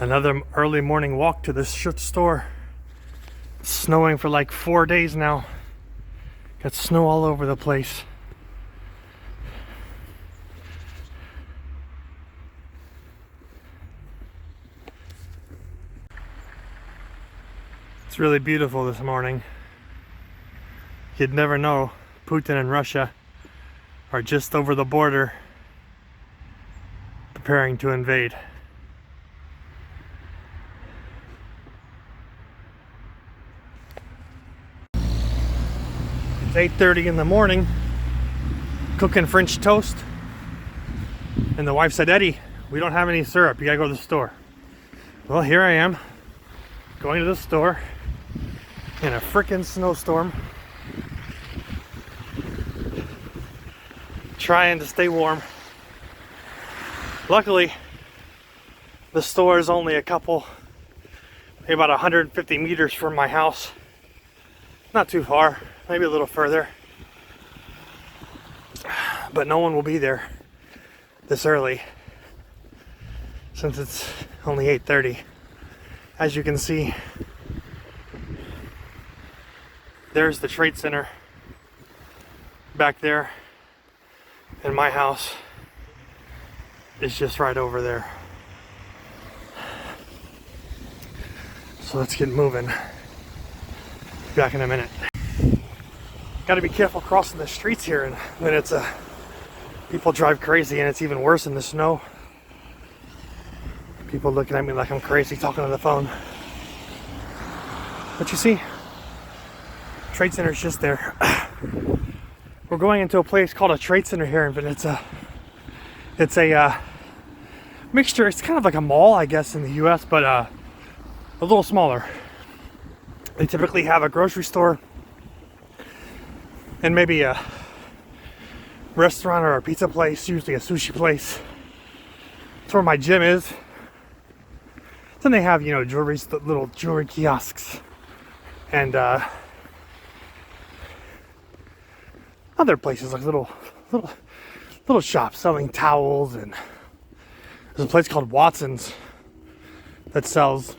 Another early morning walk to this store. It's snowing for like 4 days now. Got snow all over the place. It's really beautiful this morning. You'd never know Putin and Russia are just over the border preparing to invade. It's 8:30 in the morning, cooking French toast, and the wife said, "Eddie, we don't have any syrup, you gotta go to the store." Well, here I am, going to the store in a frickin' snowstorm, trying to stay warm. Luckily, the store is only maybe about 150 meters from my house. Not too far, maybe a little further. But no one will be there this early, since it's only 8:30. As you can see, there's the Trade Center back there, and my house is just right over there. So let's get moving. Be back in a minute. Got to be careful crossing the streets here, and when people drive crazy, and it's even worse in the snow. People looking at me like I'm crazy talking on the phone. But you see, Trade Center's just there. We're going into a place called a Trade Center here, but it's a mixture. It's kind of like a mall, I guess, in the US, but a little smaller. They typically have a grocery store and maybe a restaurant or a pizza place, usually a sushi place. That's where my gym is. Then they have, jewelry, little jewelry kiosks, and other places like little shops selling towels, and there's a place called Watson's that sells.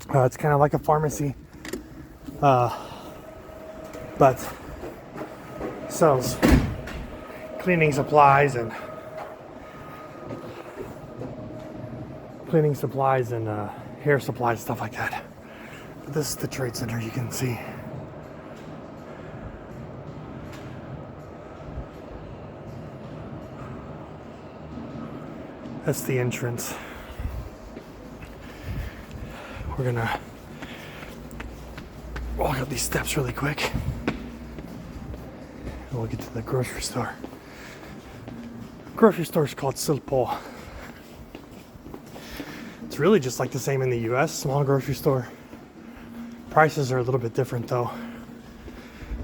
It's kind of like a pharmacy, but sells cleaning supplies and hair supplies, stuff like that. But this is the Trade Center, you can see. That's the entrance. We're gonna walk up these steps really quick, and we'll get to the grocery store. Grocery store is called Silpo. It's really just like the same in the US, small grocery store. Prices are a little bit different though.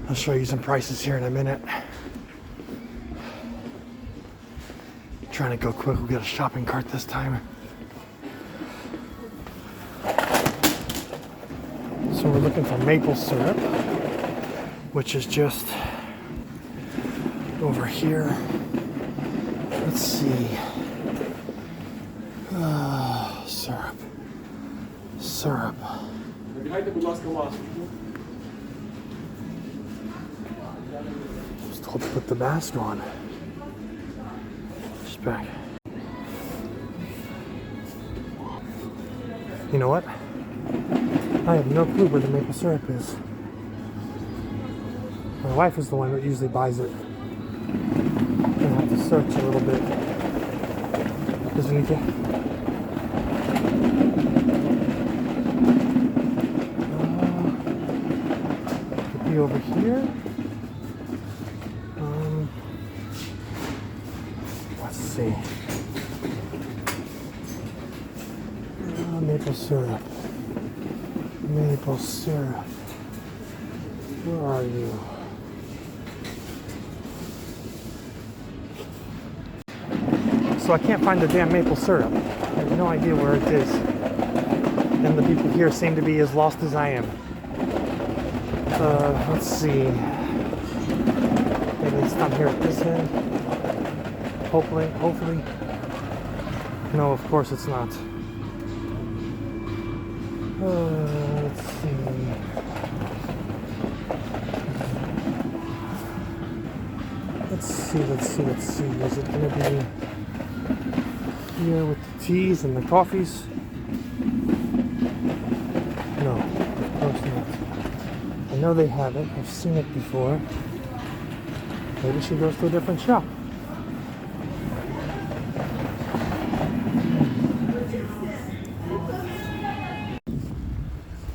I'll show you some prices here in a minute. Trying to go quick, we'll get a shopping cart this time. So we're looking for maple syrup, which is just over here. Let's see. Syrup. Just told to put the mask on. Just back. You know what? I have no clue where the maple syrup is. My wife is the one that usually buys it. I'm gonna have to search a little bit. Is there anything? Could be over here. Let's see. Maple syrup. Maple syrup. Where are you? So I can't find the damn maple syrup. I have no idea where it is. And the people here seem to be as lost as I am. Let's see. Maybe it's not here at this end. Hopefully. No, of course it's not. Let's see. Let's see. Is it going to be here with the teas and the coffees? No, of course not. I know they have it. I've seen it before. Maybe she goes to a different shop.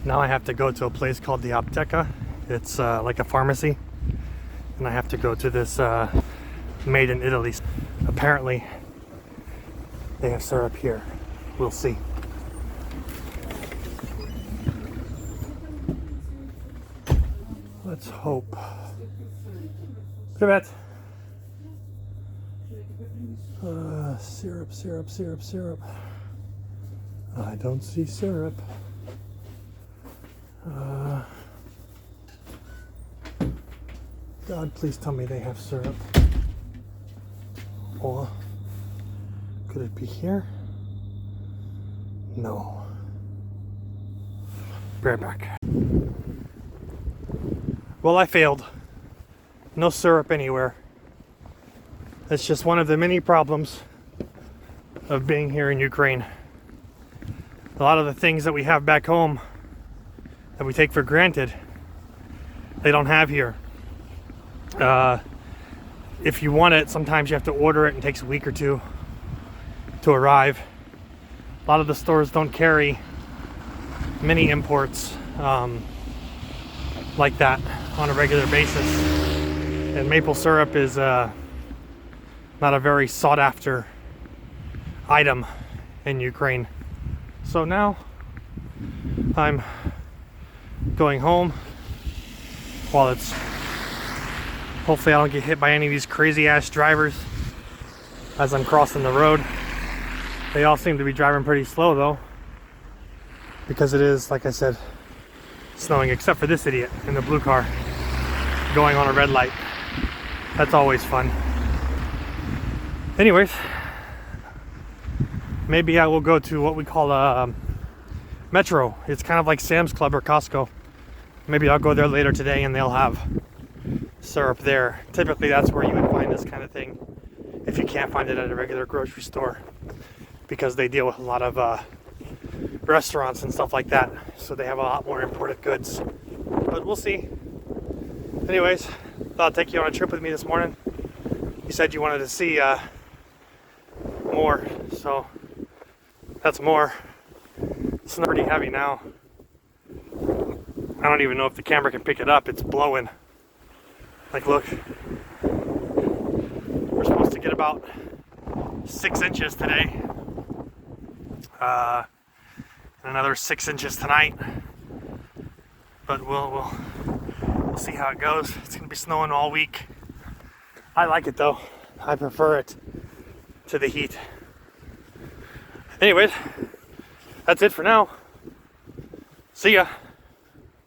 Now I have to go to a place called the Apteca. It's like a pharmacy. And I have to go to this made in Italy. Apparently, they have syrup here. We'll see. Let's hope. Привет. Syrup. I don't see syrup. God, please tell me they have syrup. Or could it be here? No. Be right back. Well, I failed. No syrup anywhere. That's just one of the many problems of being here in Ukraine. A lot of the things that we have back home that we take for granted, they don't have here. If you want it, sometimes you have to order it and it takes a week or two to arrive. A lot of the stores don't carry many imports like that on a regular basis. And maple syrup is not a very sought after item in Ukraine. So now I'm going home while it's, hopefully I don't get hit by any of these crazy ass drivers as I'm crossing the road. They all seem to be driving pretty slow though, because it is, like I said, snowing, except for this idiot in the blue car going on a red light. That's always fun. Anyways, maybe I will go to what we call a Metro. It's kind of like Sam's Club or Costco. Maybe I'll go there later today and they'll have syrup there. Typically that's where you would find this kind of thing if you can't find it at a regular grocery store, because they deal with a lot of restaurants and stuff like that, so they have a lot more imported goods. But we'll see. Anyways, thought I'd take you on a trip with me this morning. You said you wanted to see more, so that's more. It's not pretty heavy now. I don't even know if the camera can pick it up. It's blowing. Like, look. We're supposed to get about 6 inches today. And another 6 inches tonight. But we'll see how it goes. It's gonna be snowing all week. I like it though. I prefer it to the heat. Anyways, that's it for now. See ya.